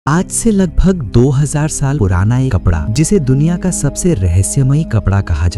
आज से लगभग 2000 साल पुराना एक कपड़ा, जिसे दुनिया का सबसे रहस्यमयी कपड़ा कहा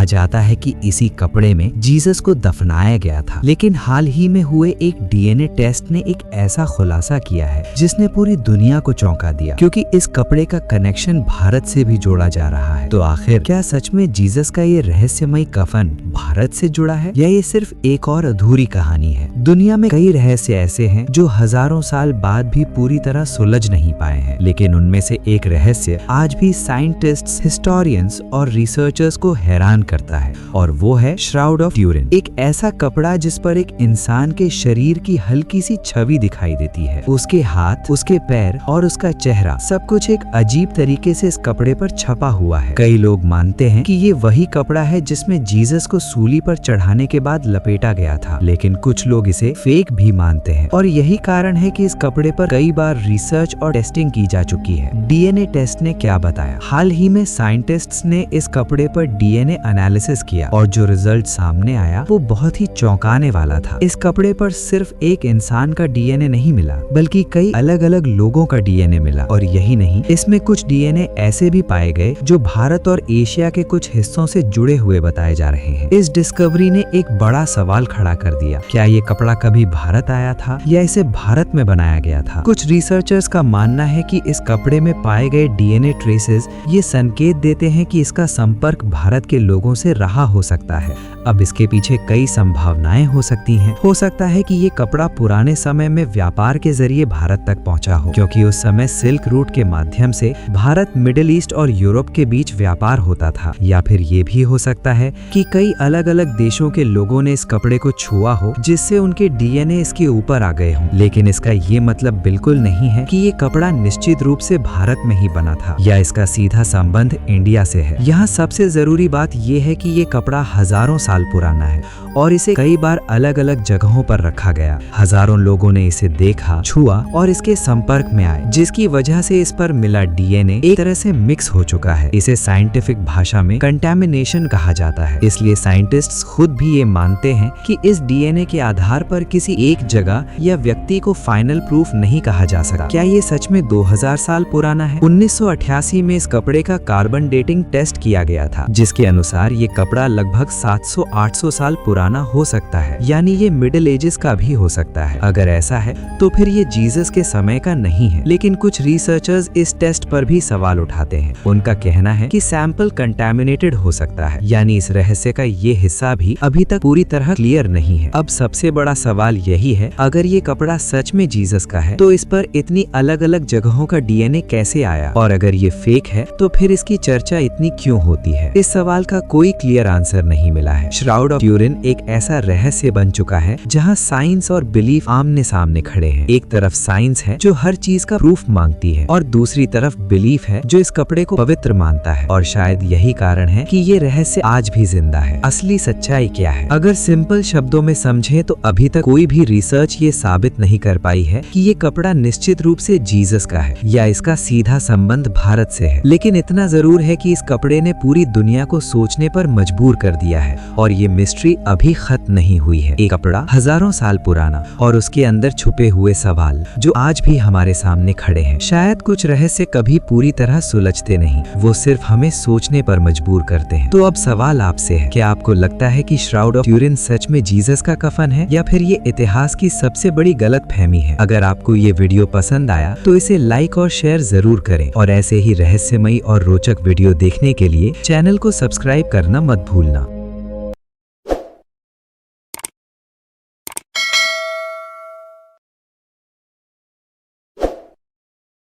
जाता है कि इसी कपड़े में जीसस को दफनाया गया था। लेकिन हाल ही में हुए एक डीएनए टेस्ट ने एक ऐसा खुलासा किया है जिसने पूरी दुनिया को चौंका दिया, क्योंकि इस कपड़े का कनेक्शन भारत से भी जोड़ा जा रहा है। तो आखिर क्या सच में जीसस का ये रहस्यमयी कफन भारत से जुड़ा है, या ये सिर्फ एक और अधूरी कहानी है? दुनिया में कई रहस्य ऐसे हैं जो हजारों साल बाद भी पूरी तरह सुलझ नहीं पाए हैं, लेकिन उनमें से एक रहस्य आज भी साइंटिस्ट्स, हिस्टोरियंस और रिसर्चर्स को हैरान करता है, और वो है श्राउड ऑफ ट्यूरिन। एक ऐसा कपड़ा जिस पर एक इंसान के शरीर की हल्की सी छवि दिखाई देती है। उसके हाथ, उसके पैर और उसका चेहरा, सब कुछ एक अजीब तरीके से इस कपड़े पर छपा हुआ है। कई लोग मानते हैं कि ये वही कपड़ा है जिसमें जीसस को सूली पर चढ़ाने के बाद लपेटा गया था, लेकिन कुछ लोग इसे फेक भी मानते हैं, और यही कारण है कि इस कपड़े पर कई बार रिसर्च और टेस्टिंग की जा चुकी है। डीएनए टेस्ट ने क्या बताया? हाल ही में साइंटिस्ट्स ने इस कपड़े पर डीएनए एनालिसिस किया, और जो रिजल्ट सामने आया वो बहुत ही चौंकाने वाला था। इस कपड़े पर सिर्फ एक इंसान का डीएनए नहीं मिला, बल्कि कई अलग अलग लोगों का डीएनए मिला। और यही नहीं, इसमें कुछ डीएनए ऐसे भी पाए गए जो भारत और एशिया के कुछ हिस्सों से जुड़े हुए बताए जा रहे हैं। इस डिस्कवरी ने एक बड़ा सवाल खड़ा कर दिया, क्या ये कपड़ा कभी भारत आया था, या इसे भारत में बनाया गया था? कुछ रिसर्चर्स का मानना है कि इस कपड़े में पाए गए डीएनए ट्रेसेस ये संकेत देते हैं कि इसका संपर्क भारत के लोगों से रहा हो सकता है। अब इसके पीछे कई संभावनाएं हो सकती हैं। हो सकता है कि ये कपड़ा पुराने समय में व्यापार के जरिए भारत तक पहुंचा हो, क्योंकि उस समय सिल्क रूट के माध्यम से भारत, मिडिल ईस्ट और यूरोप के बीच व्यापार होता था। या फिर ये भी हो सकता है कि कई अलग अलग देशों के लोगों ने इस कपड़े को छुआ हो, जिससे उनके डीएनए इसके ऊपर आ गए हों। लेकिन इसका ये मतलब बिल्कुल नहीं है कि ये कपड़ा निश्चित रूप से भारत में ही बना था, या इसका सीधा संबंध इंडिया से है। यहाँ सबसे जरूरी बात यह है कि ये कपड़ा हजारों साल पुराना है, और इसे कई बार अलग अलग जगहों पर रखा गया। हजारों लोगों ने इसे देखा, छुआ और इसके संपर्क में आए, जिसकी वजह से इस पर मिला डीएनए एक तरह से मिक्स हो चुका है। इसे साइंटिफिक भाषा में कंटैमिनेशन कहा जाता है। इसलिए साइंटिस्ट्स खुद भी ये मानते हैं कि इस डीएनए के आधार पर किसी एक जगह या व्यक्ति को फाइनल प्रूफ नहीं कहा जा सकता। क्या ये सच में 2000 साल पुराना है? 1988 में इस कपड़े का कार्बन डेटिंग टेस्ट किया गया था, जिसके अनुसार ये कपड़ा लगभग 700-800 साल पुराना हो सकता है, यानी ये मिडिल एजेस का भी हो सकता है। अगर ऐसा है तो फिर ये जीसस के समय का नहीं है। लेकिन कुछ रिसर्चर्स इस टेस्ट पर भी सवाल उठाते हैं। उनका कहना है कि सैंपल कंटैमिनेटेड हो सकता है, यानी इस रहस्य का ये हिस्सा भी अभी तक पूरी तरह क्लियर नहीं है। अब सबसे बड़ा सवाल यही है, अगर ये कपड़ा सच में जीसस का है तो इस पर इतनी अलग अलग जगहों का डीएनए कैसे आया, और अगर ये फेक है तो फिर इसकी चर्चा इतनी क्यों होती है? इस सवाल का कोई क्लियर आंसर नहीं मिला है। श्राउड ऑफ ट्यूरिन एक ऐसा रहस्य बन चुका है जहां साइंस और बिलीफ आमने सामने खड़े हैं। एक तरफ साइंस है जो हर चीज का प्रूफ मांगती है, और दूसरी तरफ बिलीफ है जो इस कपड़े को पवित्र मानता है। और शायद यही कारण है कि ये रहस्य आज भी जिंदा है। असली सच्चाई क्या है? अगर सिंपल शब्दों में समझे तो अभी तक कोई भी रिसर्च ये साबित नहीं कर पाई है कि ये कपड़ा निश्चित रूप से जीसस का है, या इसका सीधा संबंध भारत से है। लेकिन इतना जरूर है कि इस कपड़े ने पूरी दुनिया को सोचने पर मजबूर कर दिया है, और ये मिस्ट्री अभी खत्म नहीं हुई है। एक कपड़ा हजारों साल पुराना, और उसके अंदर छुपे हुए सवाल जो आज भी हमारे सामने खड़े हैं। शायद कुछ रहस्य कभी पूरी तरह सुलझते नहीं, वो सिर्फ हमें सोचने पर मजबूर करते हैं। तो अब सवाल आपसे है, क्या आपको लगता है कि श्राउड ऑफ ट्यूरिन सच में जीसस का कफन है, या फिर ये इतिहास की सबसे बड़ी गलतफहमी है? अगर आपको ये वीडियो पसंद आया तो इसे लाइक और शेयर जरूर करें, और ऐसे ही रहस्यमयी और रोचक वीडियो देखने के लिए चैनल को सब्सक्राइब करना मत भूलना।